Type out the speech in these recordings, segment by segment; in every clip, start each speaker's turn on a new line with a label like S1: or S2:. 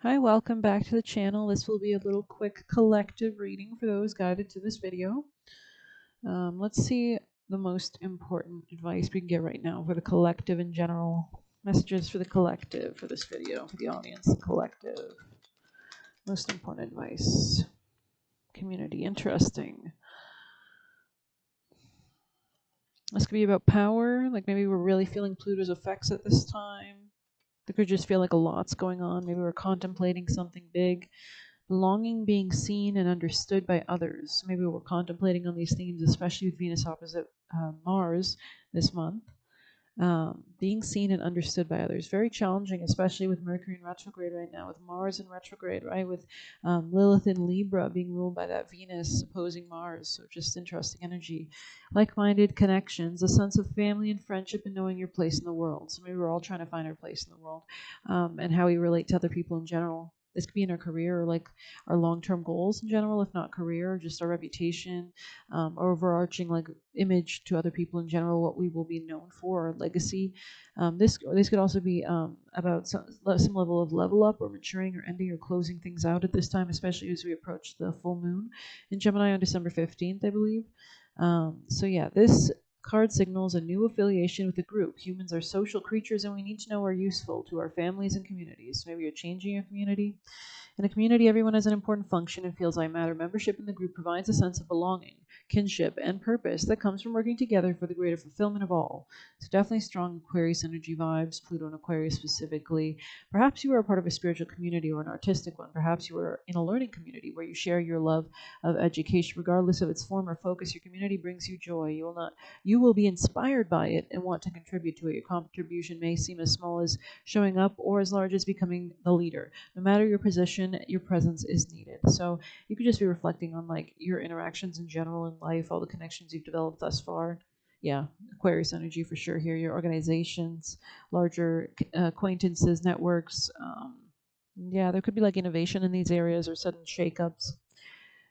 S1: Hi, welcome back to the channel. This will be a little quick collective reading for those guided to this video. Let's see the most important advice we can get right now for the collective in general. Messages for the collective for this video, for the audience, the collective. Most important advice. Community, interesting. This could be about power, like maybe we're really feeling Pluto's effects at this time. It could just feel like a lot's going on. Maybe we're contemplating something big. Belonging, being seen and understood by others. Maybe we're contemplating on these themes, especially with Venus opposite Mars this month. Being seen and understood by others. Very challenging, especially with Mercury in retrograde right now, with Mars in retrograde, right? With Lilith in Libra being ruled by that Venus opposing Mars. So just interesting energy. Like-minded connections, a sense of family and friendship and knowing your place in the world. So maybe we're all trying to find our place in the world and how we relate to other people in general. This could be in our career or like our long-term goals in general, if not career, or just our reputation, or overarching like image to other people in general, what we will be known for, our legacy. This could also be about some level of level up or maturing or ending or closing things out at this time, especially as we approach the full moon in Gemini on December 15th, I believe. So yeah, this card signals a new affiliation with the group. Humans are social creatures and we need to know we're useful to our families and communities. Maybe you're changing your community. In a community, everyone has an important function and feels I matter. Membership in the group provides a sense of belonging, kinship, and purpose that comes from working together for the greater fulfillment of all. So definitely strong Aquarius energy vibes, Pluto and Aquarius specifically. Perhaps you are a part of a spiritual community or an artistic one. Perhaps you are in a learning community where you share your love of education, regardless of its form or focus. Your community brings you joy. You will be inspired by it and want to contribute to it. Your contribution may seem as small as showing up or as large as becoming the leader. No matter your position, your presence is needed. So you could just be reflecting on like your interactions in general in life, all the connections you've developed thus far. Yeah, Aquarius energy for sure here. Your organizations, larger acquaintances, networks. Yeah, there could be like innovation in these areas or sudden shakeups.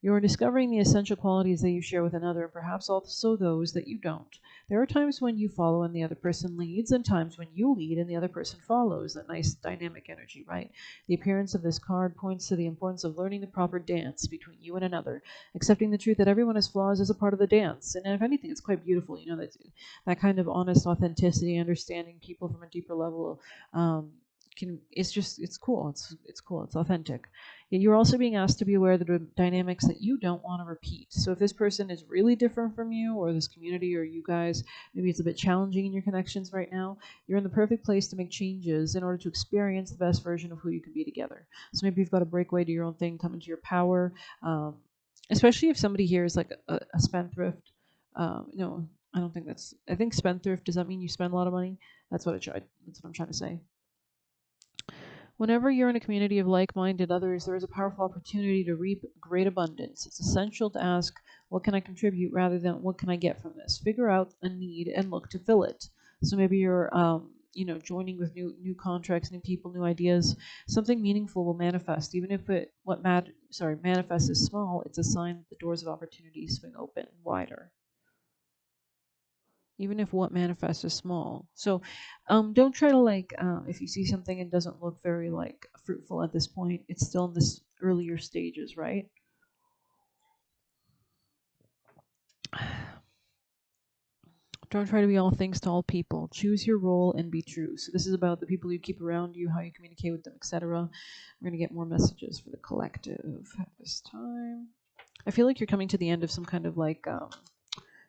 S1: You are discovering the essential qualities that you share with another, and perhaps also those that you don't. There are times when you follow and the other person leads, and times when you lead and the other person follows. That nice dynamic energy, right? The appearance of this card points to the importance of learning the proper dance between you and another, accepting the truth that everyone has flaws as a part of the dance. And if anything, it's quite beautiful, that kind of honest authenticity, understanding people from a deeper level. It's cool. It's cool. It's authentic. You're also being asked to be aware of the dynamics that you don't want to repeat. So if this person is really different from you, or this community, or you guys, maybe it's a bit challenging in your connections right now, you're in the perfect place to make changes in order to experience the best version of who you can be together. So maybe you've got to break away, do your own thing, come into your power, especially if somebody here is like a spendthrift. No, I don't think that's. I think spendthrift, does that mean you spend a lot of money? That's what That's what I'm trying to say. Whenever you're in a community of like-minded others, there is a powerful opportunity to reap great abundance. It's essential to ask, what can I contribute rather than what can I get from this? Figure out a need and look to fill it. So maybe you're joining with new contracts, new people, new ideas. Something meaningful will manifest, even if manifests is small. It's a sign that the doors of opportunity swing open wider, even if what manifests is small. So don't try to if you see something and doesn't look very like fruitful at this point, it's still in this earlier stages, right? Don't try to be all things to all people. Choose your role and be true. So this is about the people you keep around you, how you communicate with them, etc. We're going to get more messages for the collective at this time. I feel like you're coming to the end of some kind of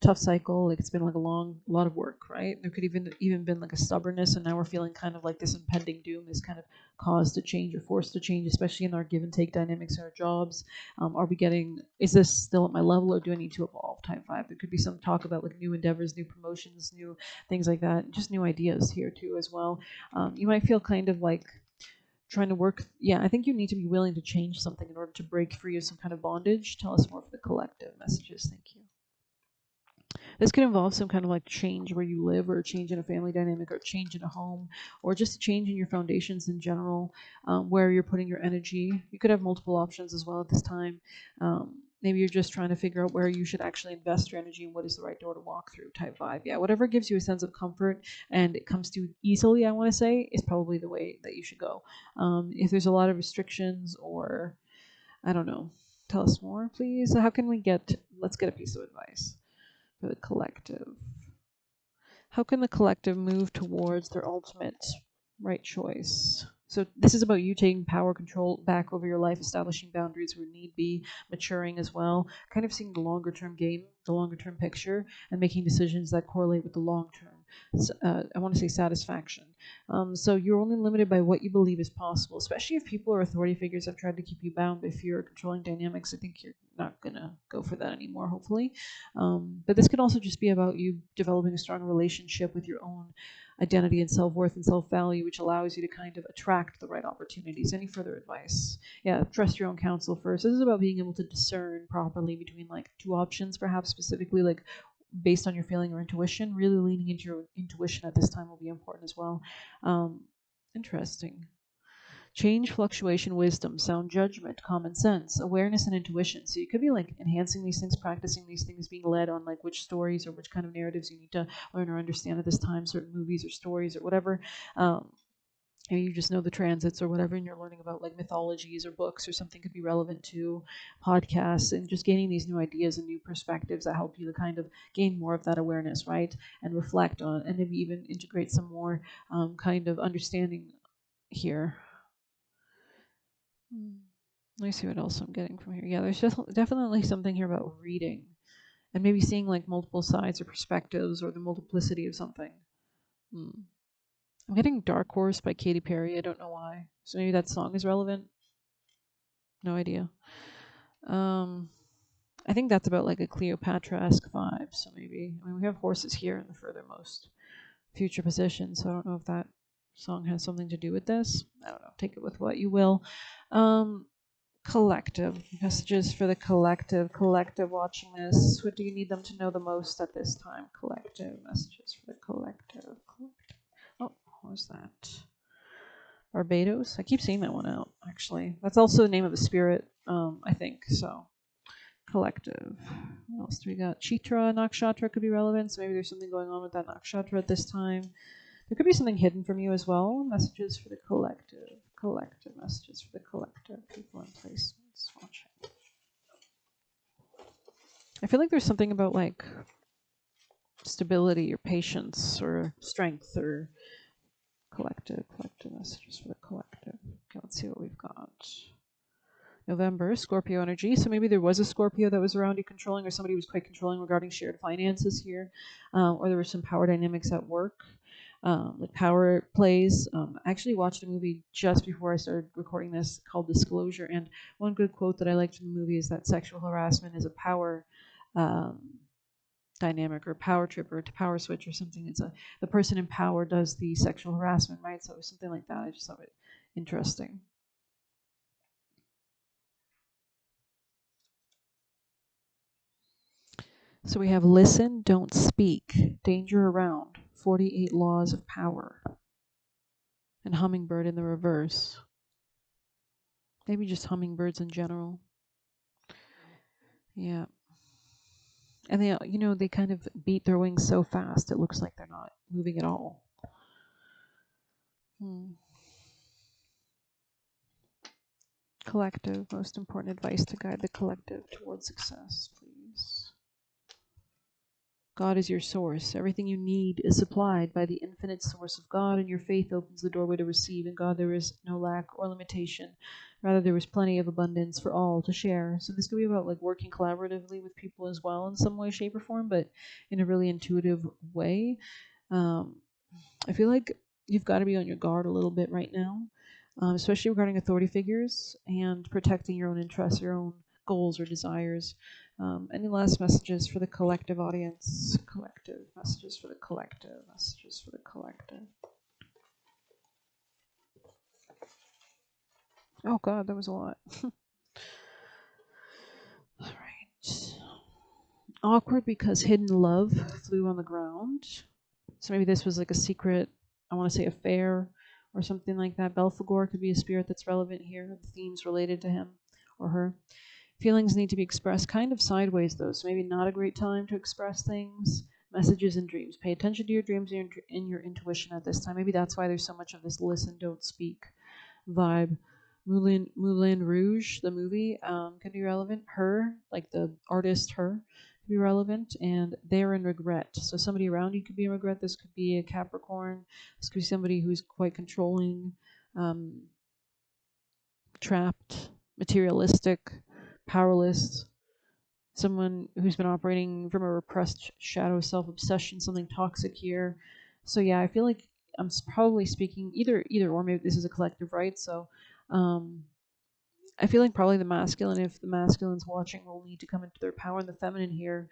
S1: tough cycle. Like it's been like a lot of work, right? There could even been like a stubbornness, and now we're feeling kind of like this impending doom is kind of caused to change or forced to change, especially in our give and take dynamics in our jobs. Is this still at my level, or do I need to evolve? Type 5. There could be some talk about like new endeavors, new promotions, new things like that, just new ideas here too as well. You might feel kind of like trying to work. Yeah, I think you need to be willing to change something in order to break free of some kind of bondage. Tell us more for the collective messages. Thank you. This could involve some kind of like change where you live, or a change in a family dynamic, or a change in a home, or just a change in your foundations in general, where you're putting your energy. You could have multiple options as well at this time. maybe you're just trying to figure out where you should actually invest your energy and what is the right door to walk through type vibe. Yeah, whatever gives you a sense of comfort and it comes to easily, I want to say, is probably the way that you should go. If there's a lot of restrictions or, I don't know, tell us more, please. How can we let's get a piece of advice for the collective. How can the collective move towards their ultimate right choice? So this is about you taking power control back over your life, establishing boundaries where need be, maturing as well, kind of seeing the longer term game, the longer term picture, and making decisions that correlate with the long term. I want to say satisfaction. So you're only limited by what you believe is possible, especially if people or authority figures have tried to keep you bound by fear or controlling dynamics. I think you're not going to go for that anymore, hopefully. But this could also just be about you developing a strong relationship with your own identity and self-worth and self-value, which allows you to kind of attract the right opportunities. Any further advice? Yeah, trust your own counsel first. This is about being able to discern properly between like two options, perhaps specifically like based on your feeling or intuition. Really leaning into your intuition at this time will be important as well. Interesting. Change, fluctuation, wisdom, sound judgment, common sense, awareness, and intuition. So you could be like enhancing these things, practicing these things, being led on like which stories or which kind of narratives you need to learn or understand at this time, certain movies or stories or whatever. You just know the transits or whatever, and you're learning about like mythologies or books or something could be relevant to podcasts and just gaining these new ideas and new perspectives that help you to kind of gain more of that awareness, right? And reflect on, and maybe even integrate some more kind of understanding here. Let me see what else I'm getting from here. Yeah, there's just definitely something here about reading and maybe seeing like multiple sides or perspectives or the multiplicity of something. I'm getting Dark Horse by Katy Perry. I don't know why. So maybe that song is relevant. No idea. I think that's about like a Cleopatra-esque vibe. So maybe, I mean, we have horses here in the furthermost future position. So I don't know if that song has something to do with this. I don't know. Take it with what you will. Collective messages for the collective watching this. What do you need them to know the most at this time? Collective messages for the collective. Oh, what was that? Barbados. I keep seeing that one out, actually. That's also the name of a spirit, I think. So collective. What else do we got? Chitra Nakshatra could be relevant, so maybe there's something going on with that Nakshatra at this time. There could be something hidden from you as well. Messages for the collective. Collective messages for the collective. People and placements. Watching. I feel like there's something about like stability or patience or strength or collective messages for the collective. Okay, let's see what we've got. November, Scorpio energy. So maybe there was a Scorpio that was around you controlling, or somebody was quite controlling regarding shared finances here, or there were some power dynamics at work. Like power plays. I actually watched a movie just before I started recording this called Disclosure, and one good quote that I liked in the movie is that sexual harassment is a power dynamic or power trip or to power switch or something. It's the person in power does the sexual harassment, right? So it was something like that. I just thought it interesting. So we have listen, don't speak, danger around, 48 laws of power, and hummingbird in the reverse. Maybe just hummingbirds in general. Yeah. And they, they kind of beat their wings so fast, it looks like they're not moving at all. Collective, most important advice to guide the collective towards success, please. God is your source. Everything you need is supplied by the infinite source of God, and your faith opens the doorway to receive. In God there is no lack or limitation. Rather, there is plenty of abundance for all to share. So this could be about like working collaboratively with people as well in some way, shape, or form, but in a really intuitive way. I feel like you've got to be on your guard a little bit right now, especially regarding authority figures and protecting your own interests, your own goals or desires. Any last messages for the collective audience? Collective messages for the collective. Messages for the collective. Oh God, that was a lot. All right. Awkward because hidden love flew on the ground. So maybe this was like a secret, I want to say affair or something like that. Belphegor could be a spirit that's relevant here. The themes related to him or her. Feelings need to be expressed kind of sideways, though, so maybe not a great time to express things. Messages and dreams. Pay attention to your dreams and your intuition at this time. Maybe that's why there's so much of this listen, don't speak vibe. Moulin Rouge, the movie, can be relevant. Her, like the artist, her, can be relevant. And they're in regret. So somebody around you could be in regret. This could be a Capricorn. This could be somebody who's quite controlling, trapped, materialistic, powerless. Someone who's been operating from a repressed shadow self-obsession, something toxic here. So yeah, I feel like I'm probably speaking either or. Maybe this is a collective, right? So I feel like probably the masculine, if the masculine's watching, will need to come into their power, and the feminine here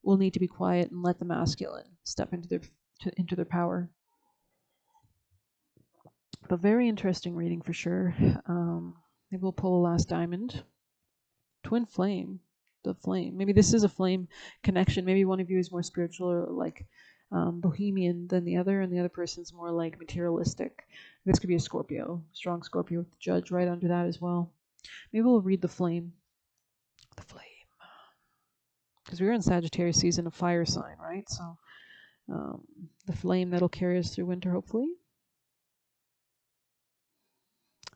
S1: will need to be quiet and let the masculine step into their power. But very interesting reading for sure. Maybe we'll pull a last diamond. Twin flame. The flame. Maybe this is a flame connection. Maybe one of you is more spiritual or like bohemian than the other, and the other person's more like materialistic. This could be a Scorpio, strong Scorpio with the judge right under that as well. Maybe we'll read the flame. The flame. Because we're in Sagittarius season, of fire sign, right? So the flame that'll carry us through winter, hopefully.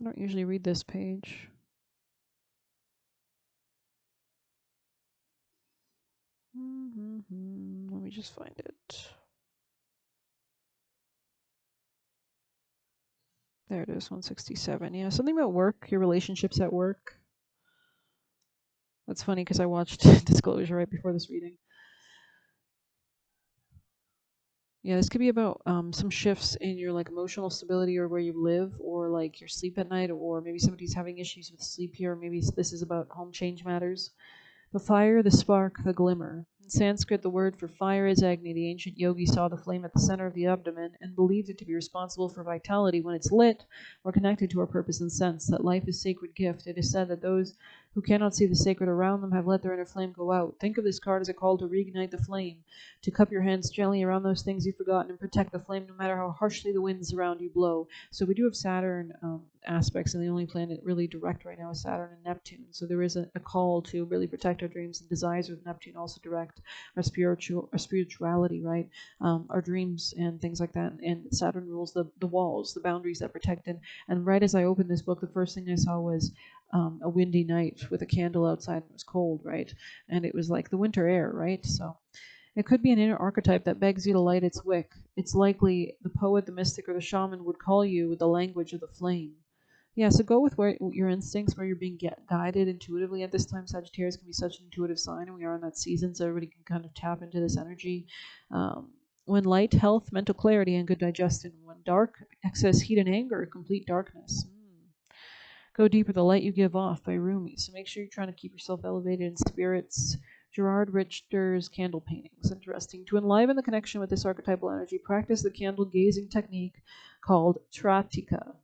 S1: I don't usually read this page. Let me just find it. There it is, 167. Yeah, something about work, your relationships at work. That's funny because I watched Disclosure right before this reading. Yeah, this could be about some shifts in your like emotional stability or where you live or like your sleep at night, or maybe somebody's having issues with sleep here. Or maybe this is about home change matters. The fire, the spark, the glimmer. In Sanskrit, the word for fire is Agni. The ancient yogi saw the flame at the center of the abdomen and believed it to be responsible for vitality. When it's lit, we're connected to our purpose and sense that life is a sacred gift. It is said that those who cannot see the sacred around them have let their inner flame go out. Think of this card as a call to reignite the flame, to cup your hands gently around those things you've forgotten and protect the flame no matter how harshly the winds around you blow. So we do have Saturn aspects, and the only planet really direct right now is Saturn and Neptune. So there is a call to really protect our dreams and desires, with Neptune also direct our spirituality, right? Our dreams and things like that. And Saturn rules the walls, the boundaries that protect. And right as I opened this book, the first thing I saw was a windy night with a candle outside, and it was cold, right? And it was like the winter air, right? So it could be an inner archetype that begs you to light its wick. It's likely the poet, the mystic, or the shaman would call you with the language of the flame. Yeah, so go with where your instincts, where you're being guided intuitively. At this time, Sagittarius can be such an intuitive sign, and we are in that season, so everybody can kind of tap into this energy. When light, health, mental clarity, and good digestion. When dark, excess heat and anger, complete darkness. Go deeper, the light you give off, by Rumi. So make sure you're trying to keep yourself elevated in spirits. Gerard Richter's candle paintings. Interesting. To enliven the connection with this archetypal energy, practice the candle gazing technique called Tratika.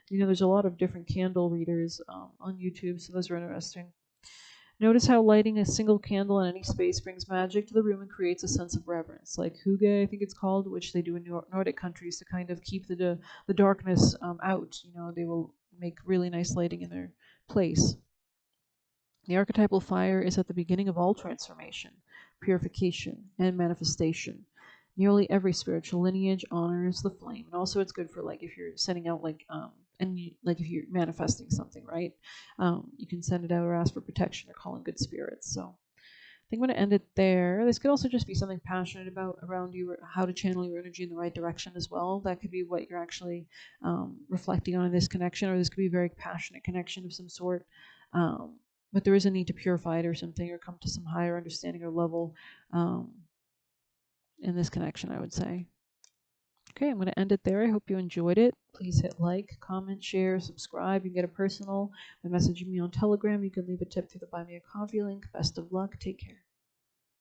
S1: You know, there's a lot of different candle readers on YouTube, so those are interesting. Notice how lighting a single candle in any space brings magic to the room and creates a sense of reverence. Like Hygge, I think it's called, which they do in Nordic countries to kind of keep the darkness out. You know, they will make really nice lighting in their place. The archetypal fire is at the beginning of all transformation, purification, and manifestation. Nearly every spiritual lineage honors the flame, and also it's good for like if you're sending out like like if you're manifesting something, right? You can send it out or ask for protection or call in good spirits. So I think I'm going to end it there. This could also just be something passionate about around you, or how to channel your energy in the right direction as well. That could be what you're actually reflecting on in this connection, or this could be a very passionate connection of some sort. But there is a need to purify it or something, or come to some higher understanding or level in this connection, I would say. Okay, I'm going to end it there. I hope you enjoyed it. Please hit like, comment, share, subscribe. You can get a personal by messaging me on Telegram. You can leave a tip through the Buy Me a Coffee link. Best of luck. Take care.